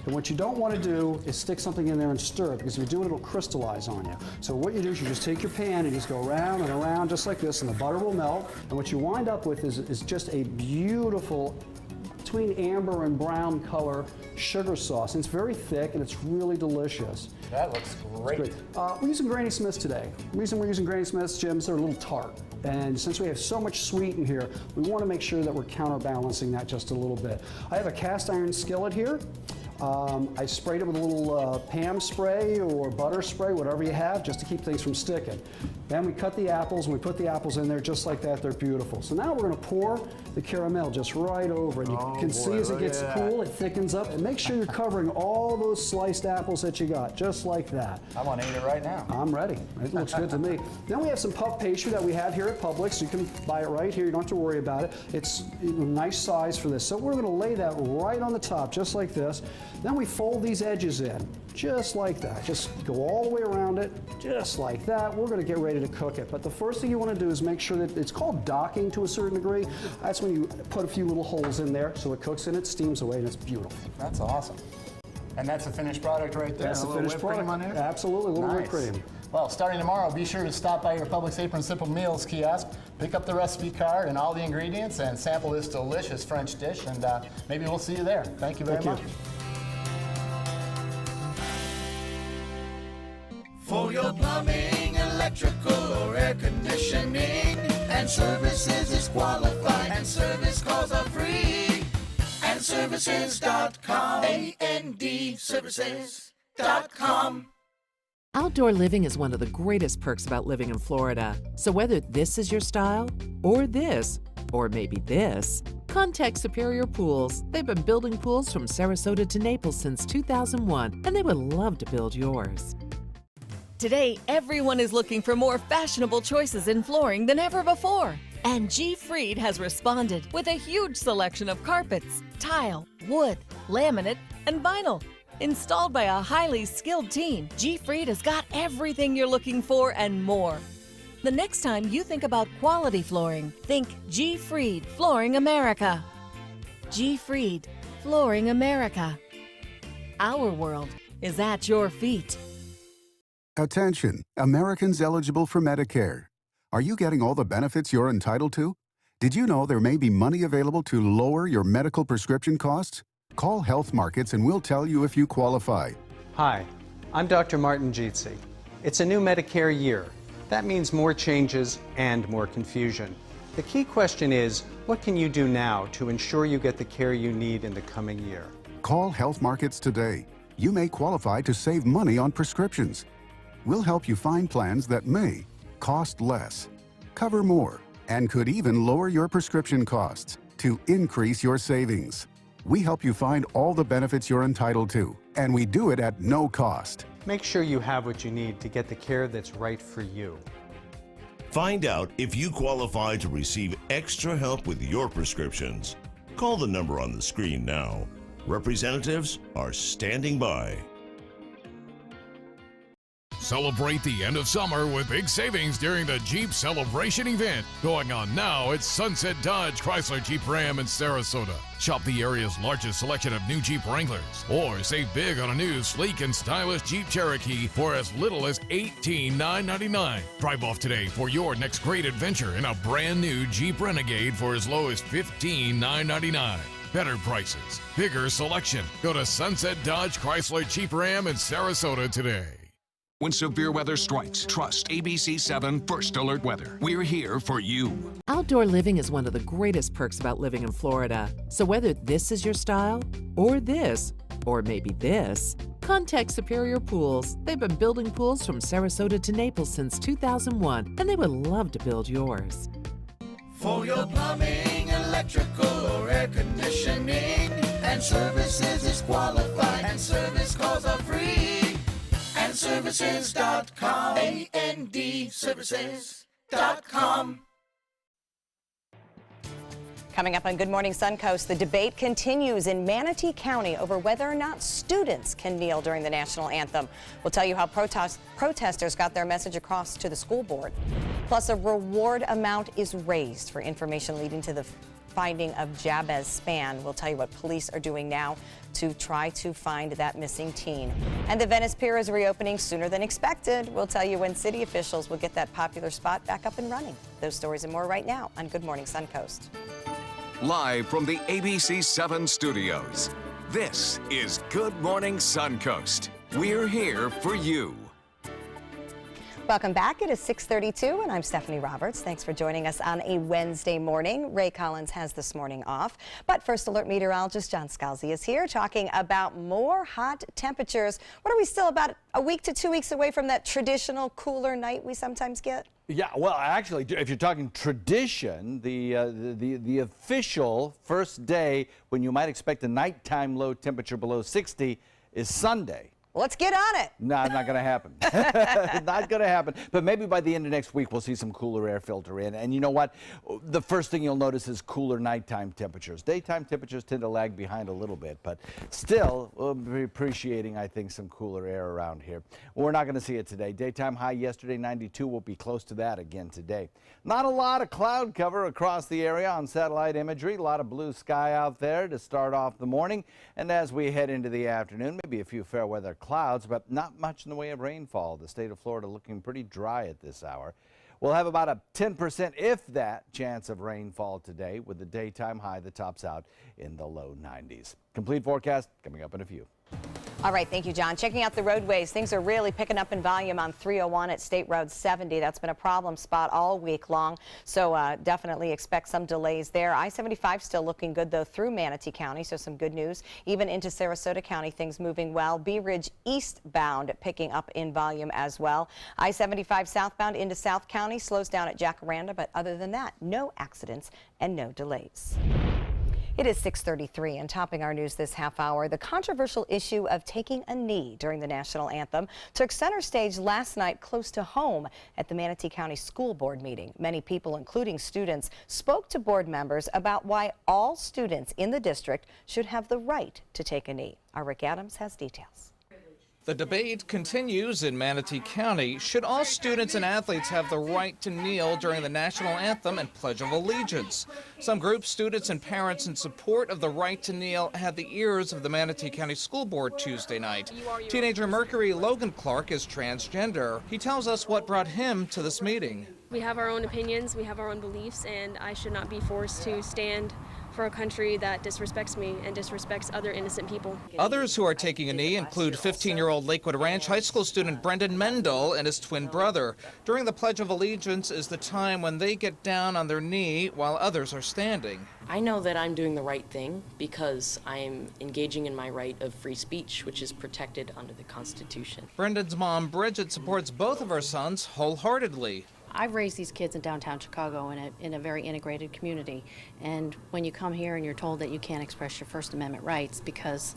And what you don't want to do is stick something in there and stir it, because if you do it, it'll crystallize on you. So what you do is you just take your pan and just go around and around just like this, and the butter will melt. And what you wind up with is just a beautiful, between amber and brown color sugar sauce. And it's very thick and it's really delicious. That looks great. We're using Granny Smiths today. The reason we're using Granny Smiths, Jim, is they're a little tart. And since we have so much sweet in here, we want to make sure that we're counterbalancing that just a little bit. I have a cast iron skillet here. I sprayed it with a little Pam spray or butter spray, whatever you have, just to keep things from sticking. Then we cut the apples, and we put the apples in there just like that. They're beautiful. So now we're going to pour the caramel just right over it. You can see as it gets cool, it thickens up. And make sure you're covering all those sliced apples that you got, just like that. I want to eat it right now. I'm ready. It looks good to me. Then we have some puff pastry that we have here at Publix. You can buy it right here. You don't have to worry about it. It's a nice size for this. So we're going to lay that right on the top, just like this. Then we fold these edges in, just like that. Just go all the way around it, just like that. We're going to get ready to cook it. But the first thing you want to do is make sure that it's called docking to a certain degree. That's when you put a few little holes in there so it cooks and it steams away, and it's beautiful. That's awesome. And that's the finished product right there. That's the finished product. On there? Absolutely, a little whipped cream. Well, starting tomorrow, be sure to stop by your Publix Aprons Simple Meals kiosk, pick up the recipe card and all the ingredients, and sample this delicious French dish, and maybe we'll see you there. Thank you very much. For your plumbing, electrical, or air conditioning, and services is qualified, and service calls are free. And services.com, A-N-D, services.com. Outdoor living is one of the greatest perks about living in Florida. So whether this is your style, or this, or maybe this, contact Superior Pools. They've been building pools from Sarasota to Naples since 2001, and they would love to build yours. Today, everyone is looking for more fashionable choices in flooring than ever before. And G. Fried has responded with a huge selection of carpets, tile, wood, laminate, and vinyl. Installed by a highly skilled team, G. Fried has got everything you're looking for and more. The next time you think about quality flooring, think G. Fried Flooring America. G. Fried Flooring America. Our world is at your feet. Attention, Americans eligible for Medicare. Are you getting all the benefits you're entitled to? Did you know there may be money available to lower your medical prescription costs? Call Health Markets and we'll tell you if you qualify. Hi, I'm Dr. Martin Jeetsi. It's a new Medicare year. That means more changes and more confusion. The key question is, what can you do now to ensure you get the care you need in the coming year? Call Health Markets today. You may qualify to save money on prescriptions. We'll help you find plans that may cost less, cover more, and could even lower your prescription costs to increase your savings. We help you find all the benefits you're entitled to, and we do it at no cost. Make sure you have what you need to get the care that's right for you. Find out if you qualify to receive extra help with your prescriptions. Call the number on the screen now. Representatives are standing by. Celebrate the end of summer with big savings during the Jeep Celebration event going on now at Sunset Dodge Chrysler Jeep Ram in Sarasota. Shop the area's largest selection of new Jeep Wranglers or save big on a new sleek and stylish Jeep Cherokee for as little as $18,999. Drive off today for your next great adventure in a brand new Jeep Renegade for as low as $15,999. Better prices, bigger selection. Go to Sunset Dodge Chrysler Jeep Ram in Sarasota today. When severe weather strikes, trust ABC 7 First Alert Weather. We're here for you. Outdoor living is one of the greatest perks about living in Florida. So whether this is your style, or this, or maybe this, contact Superior Pools. They've been building pools from Sarasota to Naples since 2001, and they would love to build yours. For your plumbing, electrical, or air conditioning, and services is qualified, and service calls are free. AndServices.com. AndServices.com. Coming up on Good Morning Suncoast, the debate continues in Manatee County over whether or not students can kneel during the national anthem. We'll tell you how protesters got their message across to the school board. Plus, a reward amount is raised for information leading to the finding of Jabez Spann. We'll tell you what police are doing now to try to find that missing teen. And the Venice Pier is reopening sooner than expected. We'll tell you when city officials will get that popular spot back up and running. Those stories and more right now on Good Morning Suncoast. Live from the ABC 7 studios, this is Good Morning Suncoast. We're here for you. Welcome back. It is 6:32, and I'm Stephanie Roberts. Thanks for joining us on a Wednesday morning. Ray Collins has this morning off, but First Alert meteorologist John Scalzi is here talking about more hot temperatures. What are we still about a week to 2 weeks away from that traditional cooler night we sometimes get? Yeah, well, actually, if you're talking tradition, the official first day when you might expect a nighttime low temperature below 60 is Sunday. Let's get on it. No, not going to happen. Not going to happen. But maybe by the end of next week, we'll see some cooler air filter in. And you know what? The first thing you'll notice is cooler nighttime temperatures. Daytime temperatures tend to lag behind a little bit, but still, we'll be appreciating, I think, some cooler air around here. We're not going to see it today. Daytime high yesterday, 92. We'll be close to that again today. Not a lot of cloud cover across the area on satellite imagery. A lot of blue sky out there to start off the morning. And as we head into the afternoon, maybe a few fair weather clouds, but not much in the way of rainfall. The state of Florida looking pretty dry at this hour. We'll have about a 10%, if that, chance of rainfall today with the daytime high that tops out in the low 90s. Complete forecast coming up in a few. All right, thank you, John. Checking out the roadways, things are really picking up in volume on 301 at State Road 70. That's been a problem spot all week long, so definitely expect some delays there. I-75 still looking good, though, through Manatee County, so some good news. Even into Sarasota County, things moving well. Bee Ridge eastbound picking up in volume as well. I-75 southbound into South County slows down at Jacaranda, but other than that, no accidents and no delays. It is 6:33 and topping our news this half hour. The controversial issue of taking a knee during the national anthem took center stage last night close to home at the Manatee County School Board meeting. Many people, including students, spoke to board members about why all students in the district should have the right to take a knee. Our Rick Adams has details. The debate continues in Manatee County. Should all students and athletes have the right to kneel during the national anthem and Pledge of Allegiance? Some groups, students, and parents in support of the right to kneel had the ears of the Manatee County School Board Tuesday night. Teenager Mercury Logan Clark is transgender. He tells us what brought him to this meeting. We have our own opinions, we have our own beliefs, and I should not be forced to stand for a country that disrespects me and disrespects other innocent people. Others who are taking a knee include 15-year-old Lakewood Ranch high school student Brendan Mendel and his twin brother. During the Pledge of Allegiance is the time when they get down on their knee while others are standing. I know that I'm doing the right thing because I'm engaging in my right of free speech, which is protected under the Constitution. Brendan's mom, Bridget, supports both of her sons wholeheartedly. I've raised these kids in downtown Chicago in a very integrated community, and when you come here and you're told that you can't express your First Amendment rights because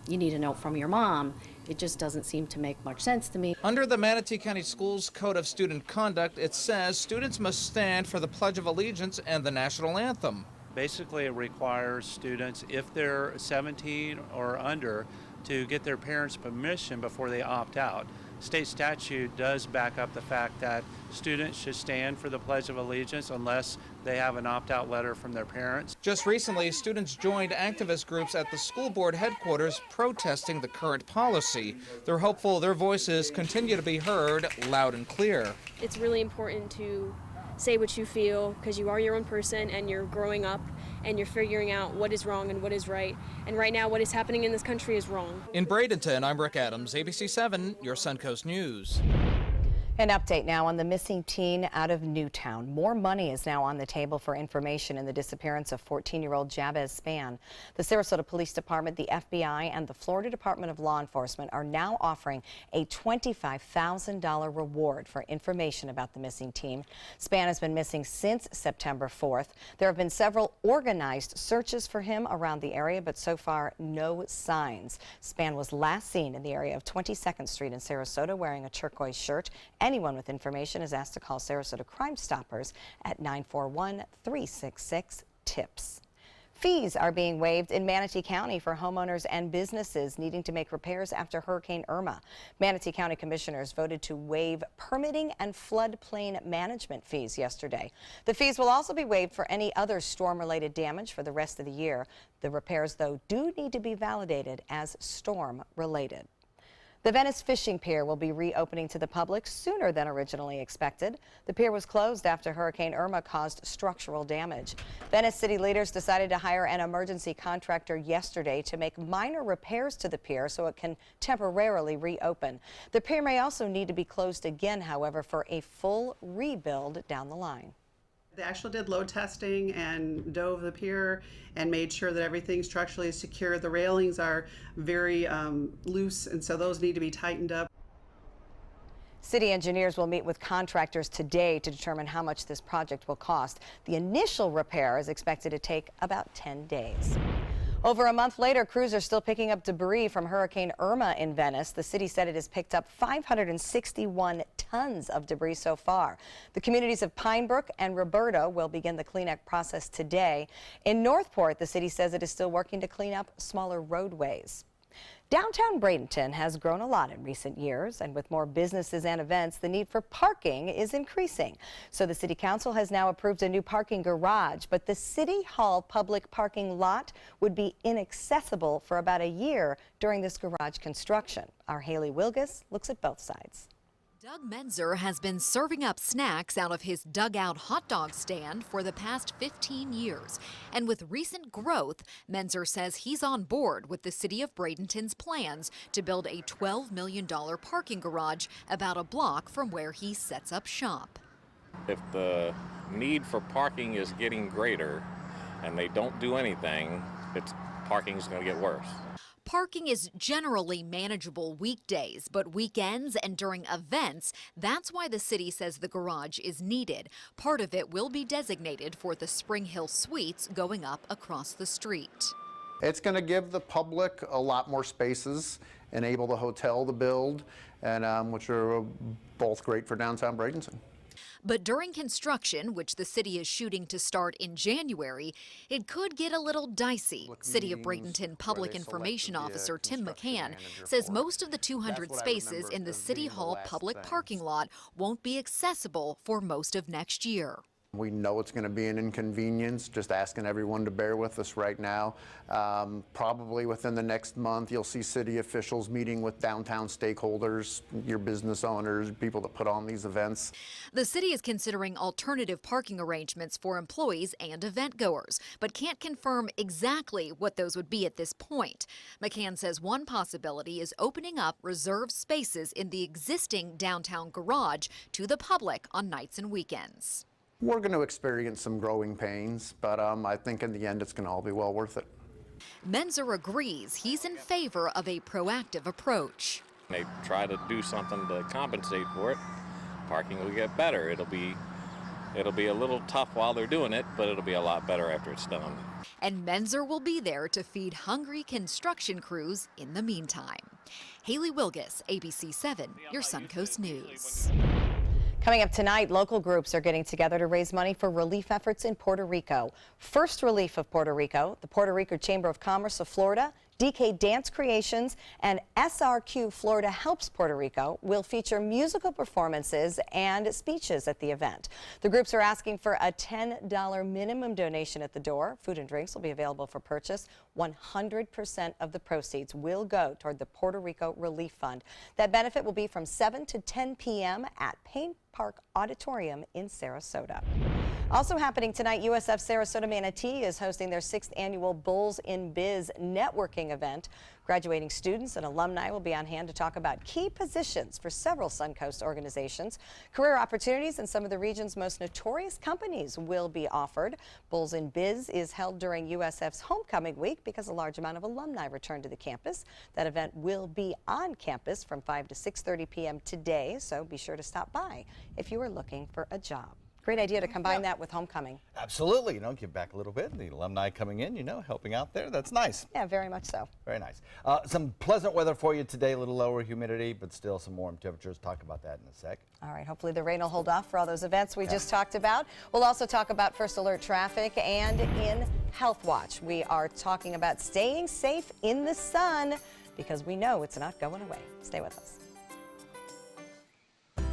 you need a note from your mom, it just doesn't seem to make much sense to me. Under the Manatee County Schools Code of Student Conduct, it says students must stand for the Pledge of Allegiance and the national anthem. Basically, it requires students, if they're 17 or under, to get their parents' permission before they opt out. state statute does back up the fact that students should stand for the Pledge of Allegiance unless they have an opt-out letter from their parents. Just recently, students joined activist groups at the school board headquarters protesting the current policy. They're hopeful their voices continue to be heard loud and clear. It's really important to say what you feel because you are your own person and you're growing up and you're figuring out what is wrong and what is right. And right now, what is happening in this country is wrong. In Bradenton, I'm Rick Adams, ABC 7, your Suncoast News. An update now on the missing teen out of Newtown. More money is now on the table for information in the disappearance of 14-year-old Jabez Spann. The Sarasota Police Department, the FBI, and the Florida Department of Law Enforcement are now offering a $25,000 reward for information about the missing teen. Spann has been missing since September 4th. There have been several organized searches for him around the area, but so far no signs. Spann was last seen in the area of 22nd Street in Sarasota wearing a turquoise shirt. Anyone with information is asked to call Sarasota Crime Stoppers at 941-366-TIPS. Fees are being waived in Manatee County for homeowners and businesses needing to make repairs after Hurricane Irma. Manatee County commissioners voted to waive permitting and floodplain management fees yesterday. The fees will also be waived for any other storm-related damage for the rest of the year. The repairs, though, do need to be validated as storm-related. The Venice Fishing Pier will be reopening to the public sooner than originally expected. The pier was closed after Hurricane Irma caused structural damage. Venice city leaders decided to hire an emergency contractor yesterday to make minor repairs to the pier so it can temporarily reopen. The pier may also need to be closed again, however, for a full rebuild down the line. They actually did load testing and dove the pier and made sure that everything structurally is secure. The railings are very loose, and so those need to be tightened up. City engineers will meet with contractors today to determine how much this project will cost. The initial repair is expected to take about 10 days. Over a month later, crews are still picking up debris from Hurricane Irma in Venice. The city said it has picked up 561 tons of debris so far. The communities of Pinebrook and Roberta will begin the cleanup process today. In Northport, the city says it is still working to clean up smaller roadways. Downtown Bradenton has grown a lot in recent years, and with more businesses and events, the need for parking is increasing. So the City Council has now approved a new parking garage, but the City Hall public parking lot would be inaccessible for about a year during this garage construction. Our Haley Wilgus looks at both sides. Doug Menzer has been serving up snacks out of his dugout hot dog stand for the past 15 years. And with recent growth, Menzer says he's on board with the city of Bradenton's plans to build a $12 million parking garage about a block from where he sets up shop. If the need for parking is getting greater and they don't do anything, parking is going to get worse. Parking is generally manageable weekdays, but weekends and during events, that's why the city says the garage is needed. Part of it will be designated for the Spring Hill Suites going up across the street. It's going to give the public a lot more spaces, enable the hotel to build, and which are both great for downtown Bradenton. But during construction, which the city is shooting to start in January, it could get a little dicey. City of Bradenton Public Information Officer Tim McCann says most of the 200 spaces in the City Hall public parking lot won't be accessible for most of next year. We know it's going to be an inconvenience, just asking everyone to bear with us right now. Probably within the next month, you'll see city officials meeting with downtown stakeholders, your business owners, people that put on these events. The city is considering alternative parking arrangements for employees and event goers, but can't confirm exactly what those would be at this point. McCann says one possibility is opening up reserved spaces in the existing downtown garage to the public on nights and weekends. We're going to experience some growing pains, but I think in the end it's going to all be well worth it. Menzer agrees he's in favor of a proactive approach. They try to do something to compensate for it. Parking will get better. It'll be a little tough while they're doing it, but it'll be a lot better after it's done. And Menzer will be there to feed hungry construction crews in the meantime. Haley Wilgus, ABC 7, your Suncoast News. Coming up tonight, local groups are getting together to raise money for relief efforts in Puerto Rico. First Relief of Puerto Rico, the Puerto Rico Chamber of Commerce of Florida, DK Dance Creations and SRQ Florida Helps Puerto Rico will feature musical performances and speeches at the event. The groups are asking for a $10 minimum donation at the door. Food and drinks will be available for purchase. 100% of the proceeds will go toward the Puerto Rico Relief Fund. That benefit will be from 7 to 10 p.m. at Payne Park Auditorium in Sarasota. Also happening tonight, USF Sarasota Manatee is hosting their 6th annual Bulls in Biz networking event. Graduating students and alumni will be on hand to talk about key positions for several Suncoast organizations. Career opportunities in some of the region's most notorious companies will be offered. Bulls in Biz is held during USF's homecoming week because a large amount of alumni return to the campus. That event will be on campus from 5 to 6:30 p.m. today, so be sure to stop by if you are looking for a job. Great idea to combine that with homecoming. Absolutely. Give back a little bit. The alumni coming in, helping out there. That's nice. Yeah, very much so. Very nice. Some pleasant weather for you today, a little lower humidity, but still some warm temperatures. Talk about that in a sec. All right. Hopefully the rain will hold off for all those events we just talked about. We'll also talk about First Alert traffic, and in Health Watch, we are talking about staying safe in the sun because we know it's not going away. Stay with us.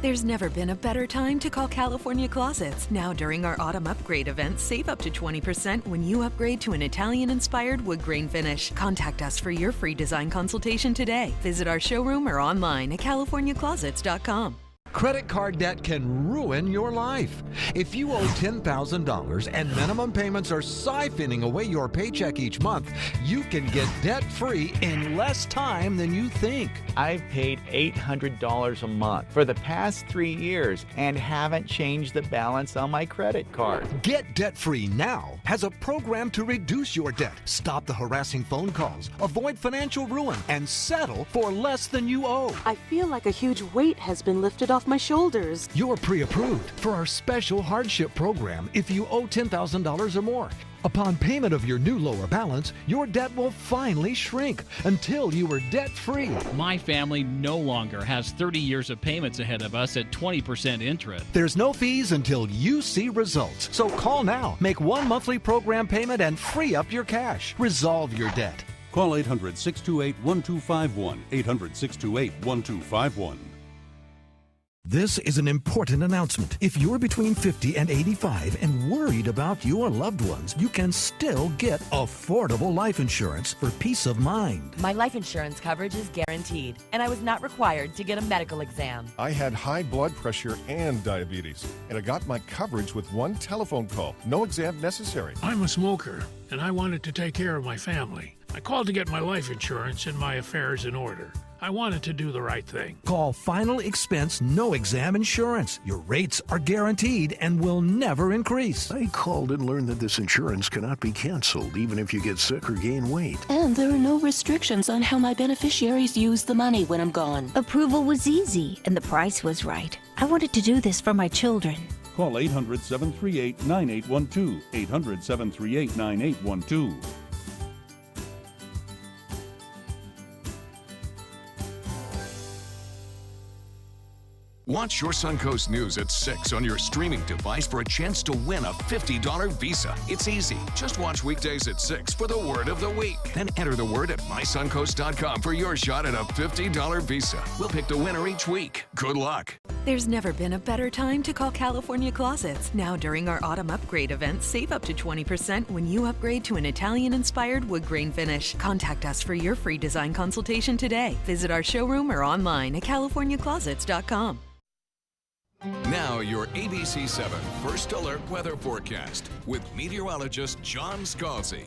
There's never been a better time to call California Closets. Now during our autumn upgrade event, save up to 20% when you upgrade to an Italian-inspired wood grain finish. Contact us for your free design consultation today. Visit our showroom or online at californiaclosets.com. Credit card debt can ruin your life. If you owe $10,000 and minimum payments are siphoning away your paycheck each month, you can get debt-free in less time than you think. I've paid $800 a month for the past 3 years and haven't changed the balance on my credit card. Get debt-free now has a program to reduce your debt, stop the harassing phone calls, avoid financial ruin, and settle for less than you owe. I feel like a huge weight has been lifted off my shoulders. You're pre-approved for our special hardship program if you owe $10,000 or more. Upon payment of your new lower balance, your debt will finally shrink until you are debt-free. My family no longer has 30 years of payments ahead of us at 20% interest. There's no fees until you see results. So call now, make one monthly program payment, and free up your cash. Resolve your debt. Call 800-628-1251. 800-628-1251. This is an important announcement. If you're between 50 and 85 and worried about your loved ones, you can still get affordable life insurance for peace of mind. My life insurance coverage is guaranteed, and I was not required to get a medical exam. I had high blood pressure and diabetes, and I got my coverage with one telephone call. No exam necessary. I'm a smoker, and I wanted to take care of my family. I called to get my life insurance and my affairs in order. I wanted to do the right thing. Call Final Expense No Exam Insurance. Your rates are guaranteed and will never increase. I called and learned that this insurance cannot be canceled even if you get sick or gain weight. And there are no restrictions on how my beneficiaries use the money when I'm gone. Approval was easy and the price was right. I wanted to do this for my children. Call 800-738-9812. 800-738-9812. Watch your Suncoast News at 6 on your streaming device for a chance to win a $50 Visa. It's easy. Just watch weekdays at 6 for the word of the week. Then enter the word at mysuncoast.com for your shot at a $50 Visa. We'll pick the winner each week. Good luck. There's never been a better time to call California Closets. Now during our autumn upgrade event, save up to 20% when you upgrade to an Italian-inspired wood grain finish. Contact us for your free design consultation today. Visit our showroom or online at californiaclosets.com. Now your ABC 7 First Alert weather forecast with meteorologist John Scalzi.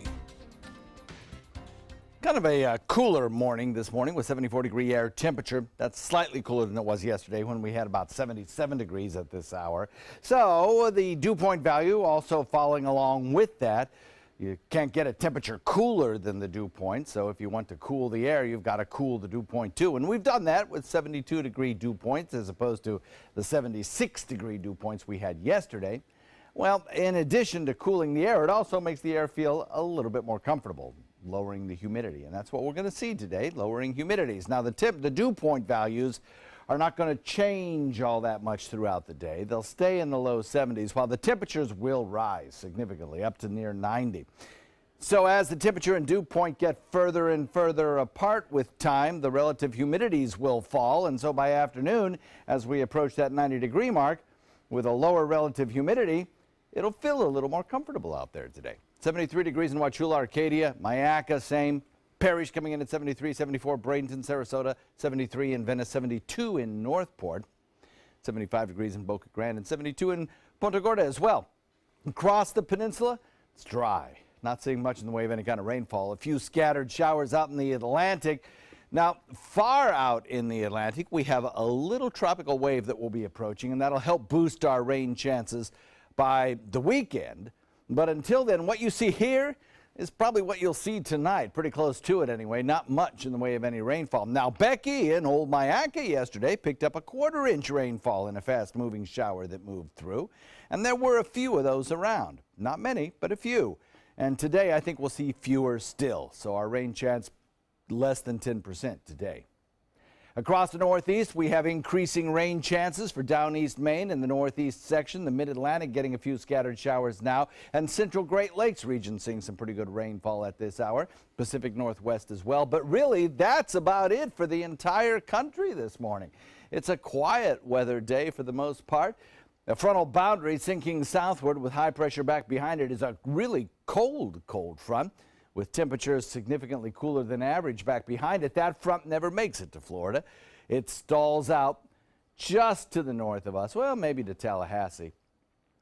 Kind of a cooler morning this morning with 74-degree air temperature. That's slightly cooler than it was yesterday when we had about 77 degrees at this hour. So the dew point value also following along with that. You can't get a temperature cooler than the dew point, so if you want to cool the air, you've got to cool the dew point too. And we've done that with 72-degree dew points as opposed to the 76-degree dew points we had yesterday. Well, in addition to cooling the air, it also makes the air feel a little bit more comfortable, lowering the humidity. And that's what we're going to see today, lowering humidities. Now, the dew point values are not going to change all that much throughout the day. They'll stay in the low 70s while the temperatures will rise significantly up to near 90. So as the temperature and dew point get further and further apart with time, the relative humidities will fall. And so by afternoon, as we approach that 90-degree mark, with a lower relative humidity, it'll feel a little more comfortable out there today. 73 degrees in Wauchula, Arcadia, Mayaca, same. Parrish coming in at 73, 74, Bradenton, Sarasota, 73 in Venice, 72 in Northport, 75 degrees in Boca Grande, and 72 in Punta Gorda as well. Across the peninsula, it's dry. Not seeing much in the way of any kind of rainfall. A few scattered showers out in the Atlantic. Now, far out in the Atlantic, we have a little tropical wave that will be approaching, and that'll help boost our rain chances by the weekend. But until then, what you see here is probably what you'll see tonight, pretty close to it anyway, not much in the way of any rainfall. Now, Becky in Old Mayaca yesterday picked up a 1/4 inch rainfall in a fast-moving shower that moved through, and there were a few of those around. Not many, but a few. And today, I think we'll see fewer still, so our rain chance less than 10% today. Across the Northeast, we have increasing rain chances for down East Maine and the Northeast section, the Mid-Atlantic getting a few scattered showers now, and Central Great Lakes region seeing some pretty good rainfall at this hour, Pacific Northwest as well. But really, that's about it for the entire country this morning. It's a quiet weather day for the most part. A frontal boundary sinking southward with high pressure back behind it is a really cold front, with temperatures significantly cooler than average back behind it. That front never makes it to Florida. It stalls out just to the north of us, well, maybe to Tallahassee,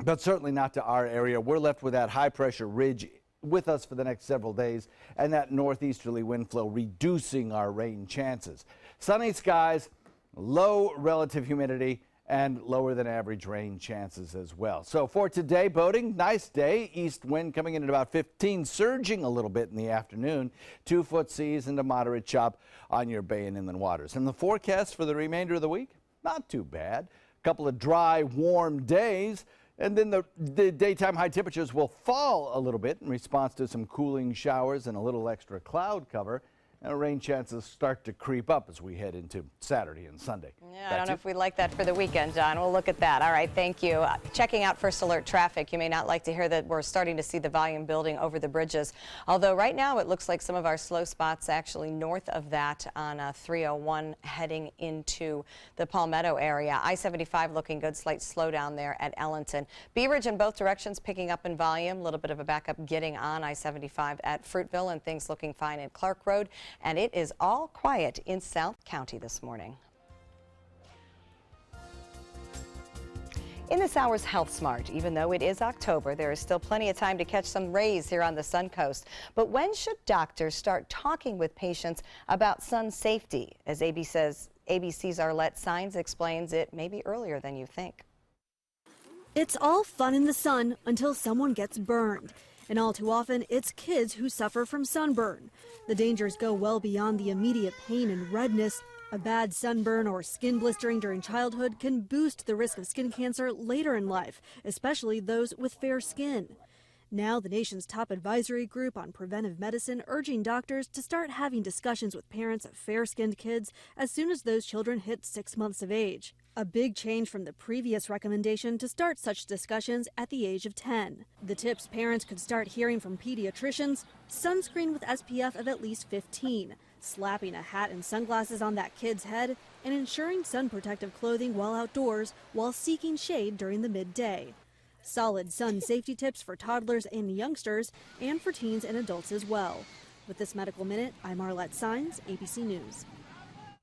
but certainly not to our area. We're left with that high pressure ridge with us for the next several days, and that northeasterly wind flow reducing our rain chances. Sunny skies, low relative humidity, and lower than average rain chances as well. So for today, boating, nice day. East wind coming in at about 15, surging a little bit in the afternoon. 2-foot seas and a moderate chop on your bay and inland waters. And the forecast for the remainder of the week, not too bad. A couple of dry, warm days. And then the daytime high temperatures will fall a little bit in response to some cooling showers and a little extra cloud cover. And rain chances start to creep up as we head into Saturday and Sunday. Yeah, I don't know if we like that for the weekend, John. We'll look at that. All right, thank you. Checking out First Alert traffic, you may not like to hear that we're starting to see the volume building over the bridges. Although right now it looks like some of our slow spots actually north of that on 301 heading into the Palmetto area. I-75 looking good, slight slowdown there at Ellington. Bee Ridge in both directions picking up in volume. A little bit of a backup getting on I-75 at Fruitville, and things looking fine at Clark Road. And it is all quiet in South County this morning. In this hour's Health Smart, even though it is October, there is still plenty of time to catch some rays here on the Suncoast. But when should doctors start talking with patients about sun safety? As ABC's Arlette Sines explains, it may be earlier than you think. It's all fun in the sun until someone gets burned. And all too often, it's kids who suffer from sunburn. The dangers go well beyond the immediate pain and redness. A bad sunburn or skin blistering during childhood can boost the risk of skin cancer later in life, especially those with fair skin. Now, the nation's top advisory group on preventive medicine urging doctors to start having discussions with parents of fair-skinned kids as soon as those children hit 6 months of age. A big change from the previous recommendation to start such discussions at the age of 10. The tips parents could start hearing from pediatricians: sunscreen with SPF of at least 15, slapping a hat and sunglasses on that kid's head, and ensuring sun protective clothing while outdoors while seeking shade during the midday. Solid sun safety tips for toddlers and youngsters, and for teens and adults as well. With this Medical Minute, I'm Arlette Sines, ABC News.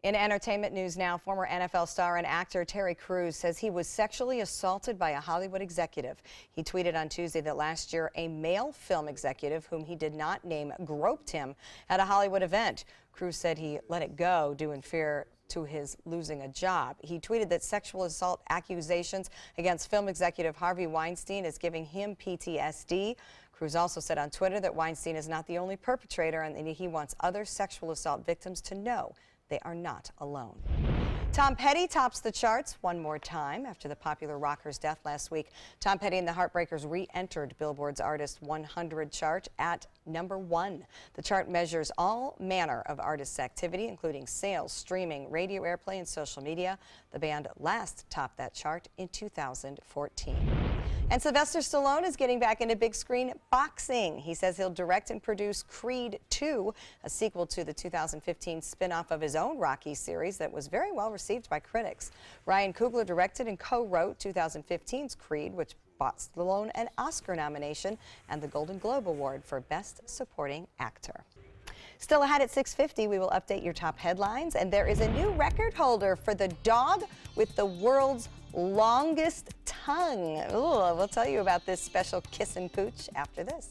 In entertainment news now, former NFL star and actor Terry Crews says he was sexually assaulted by a Hollywood executive. He tweeted on Tuesday that last year a male film executive, whom he did not name, groped him at a Hollywood event. Crews said he let it go due in fear to his losing a job. He tweeted that sexual assault accusations against film executive Harvey Weinstein is giving him PTSD. Crews also said on Twitter that Weinstein is not the only perpetrator and that he wants other sexual assault victims to know they are not alone. Tom Petty tops the charts one more time after the popular rocker's death last week. Tom Petty and the Heartbreakers re-entered Billboard's Artist 100 chart at #1. The chart measures all manner of artists' activity, including sales, streaming, radio airplay, and social media. The band last topped that chart in 2014. And Sylvester Stallone is getting back into big screen boxing. He says he'll direct and produce Creed 2, a sequel to the 2015 spin-off of his own Rocky series that was very well received by critics. Ryan Coogler directed and co-wrote 2015's Creed, which bought Stallone an Oscar nomination and the Golden Globe Award for Best Supporting Actor. Still ahead at 6:50, we will update your top headlines, and there is a new record holder for the dog with the world's longest tongue. Ooh, we'll tell you about this special kiss and pooch after this.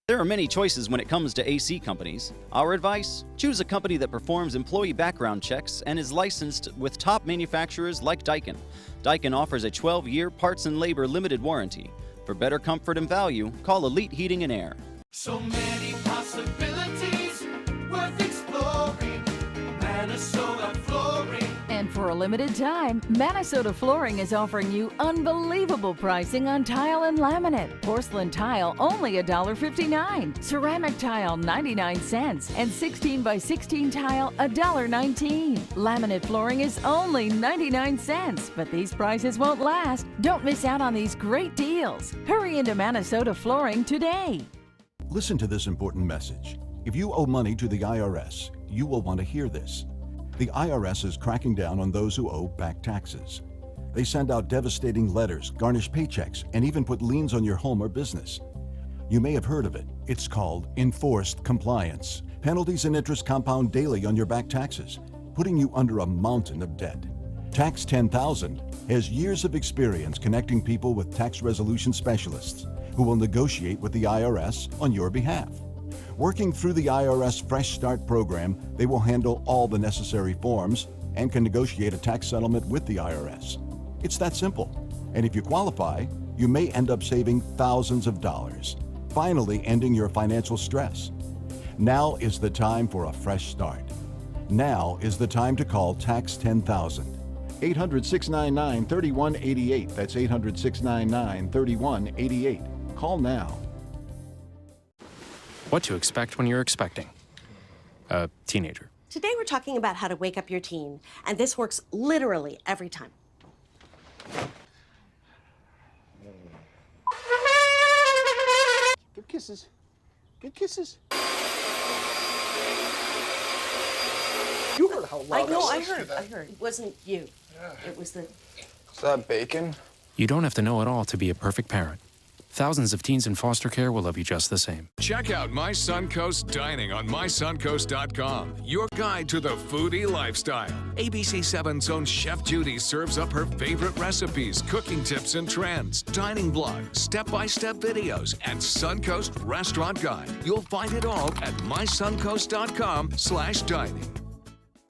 There are many choices when it comes to AC companies. Our advice? Choose a company that performs employee background checks and is licensed with top manufacturers like Daikin. Daikin offers a 12-year parts and labor limited warranty. For better comfort and value, call Elite Heating and Air. So many possibilities worth exploring. Minnesota Flooring. And for a limited time, Minnesota Flooring is offering you unbelievable pricing on tile and laminate. Porcelain tile only $1.59. Ceramic tile 99 cents. And 16 by 16 tile $1.19. Laminate flooring is only 99 cents. But these prices won't last. Don't miss out on these great deals. Hurry into Minnesota Flooring today. Listen to this important message. If you owe money to the IRS, you will want to hear this. The IRS is cracking down on those who owe back taxes. They send out devastating letters, garnish paychecks, and even put liens on your home or business. You may have heard of it. It's called enforced compliance. Penalties and interest compound daily on your back taxes, putting you under a mountain of debt. Tax 10,000 has years of experience connecting people with tax resolution specialists who will negotiate with the IRS on your behalf. Working through the IRS Fresh Start program, they will handle all the necessary forms and can negotiate a tax settlement with the IRS. It's that simple. And if you qualify, you may end up saving thousands of dollars, finally ending your financial stress. Now is the time for a fresh start. Now is the time to call Tax 10,000. 800-699-3188. That's 800-699-3188. Call now. What to expect when you're expecting a teenager. Today we're talking about how to wake up your teen, and this works literally every time. Give kisses. Give kisses. You heard how loud I heard. It wasn't you. Yeah. It was the... Is that bacon? You don't have to know it all to be a perfect parent. Thousands of teens in foster care will love you just the same. Check out My Suncoast Dining on mysuncoast.com, your guide to the foodie lifestyle. ABC 7's own Chef Judy serves up her favorite recipes, cooking tips and trends, dining blogs, step-by-step videos, and Suncoast Restaurant Guide. You'll find it all at mysuncoast.com/dining.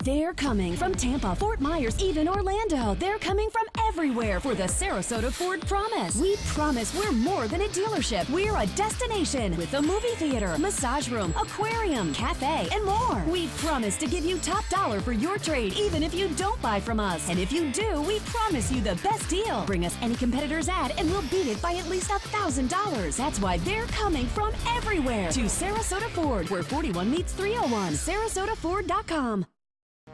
They're coming from Tampa, Fort Myers, even Orlando. They're coming from everywhere for the Sarasota Ford Promise. We promise we're more than a dealership. We're a destination with a movie theater, massage room, aquarium, cafe, and more. We promise to give you top dollar for your trade, even if you don't buy from us. And if you do, we promise you the best deal. Bring us any competitor's ad and we'll beat it by at least $1,000. That's why they're coming from everywhere to Sarasota Ford, where 41 meets 301. SarasotaFord.com.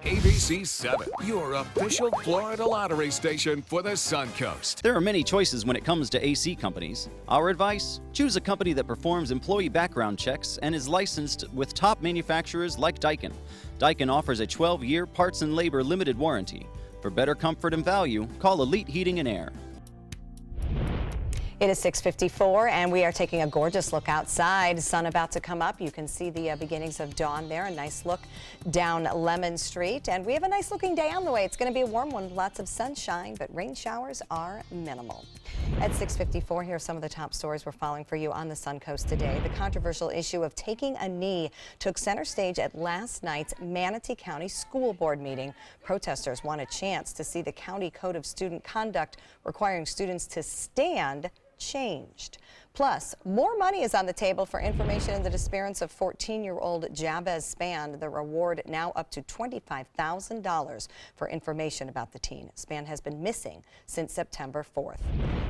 ABC 7, your official Florida lottery station for the Suncoast. There are many choices when it comes to AC companies. Our advice? Choose a company that performs employee background checks and is licensed with top manufacturers like Daikin. Daikin offers a 12-year parts and labor limited warranty. For better comfort and value, call Elite Heating and Air. It is 6:54, and we are taking a gorgeous look outside. Sun about to come up. You can see the beginnings of dawn there. A nice look down Lemon Street. And we have a nice looking day on the way. It's going to be a warm one, lots of sunshine, but rain showers are minimal. At 6:54, here are some of the top stories we're following for you on the Suncoast today. The controversial issue of taking a knee took center stage at last night's Manatee County School Board meeting. Protesters want a chance to see the county code of student conduct requiring students to stand changed. Plus, more money is on the table for information in the disappearance of 14-year-old Jabez Spann. The reward now up to $25,000 for information about the teen. Spann has been missing since September 4th.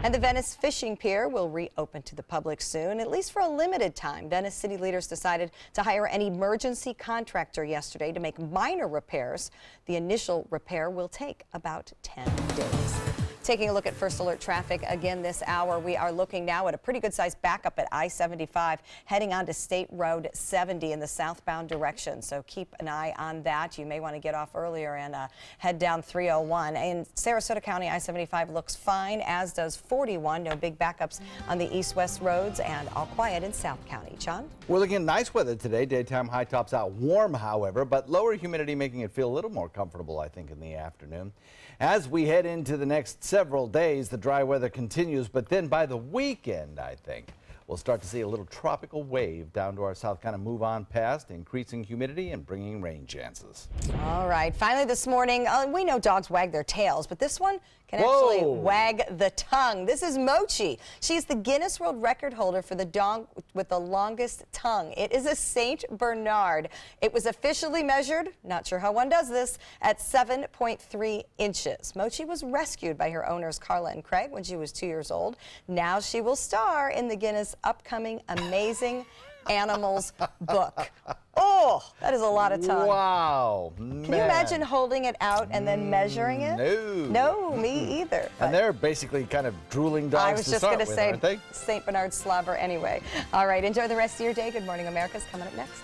And the Venice Fishing Pier will reopen to the public soon, at least for a limited time. Venice city leaders decided to hire an emergency contractor yesterday to make minor repairs. The initial repair will take about 10 days. Taking a look at First Alert traffic again this hour, we are looking now at a pretty good sized backup at I-75 heading on to State Road 70 in the southbound direction. So keep an eye on that. You may want to get off earlier and head down 301. In Sarasota County, I-75 looks fine, as does 41. No big backups on the east-west roads, and all quiet in South County. John? We're looking at nice weather today. Daytime high tops out warm, however, but lower humidity making it feel a little more comfortable, I think, in the afternoon. As we head into the next several days, the dry weather continues, but then by the weekend, I think, we'll start to see a little tropical wave down to our south, kind of move on past, increasing humidity and bringing rain chances. All right, finally this morning, we know dogs wag their tails, but this one can actually wag the tongue. This is Mochi. She's the Guinness World Record holder for the dog with the longest tongue. It is a Saint Bernard. It was officially measured, not sure how one does this, at 7.3 inches. Mochi was rescued by her owners Carla and Craig when she was 2 years old. Now she will star in the Guinness upcoming Amazing Animals book. Oh, that is a lot of tongue. Wow, man. Can you imagine holding it out and then measuring it? No. No, me either. And they're basically kind of drooling dogs. I was just going to say aren't they? St. Bernard slobber anyway. All right, enjoy the rest of your day. Good Morning America's coming up next.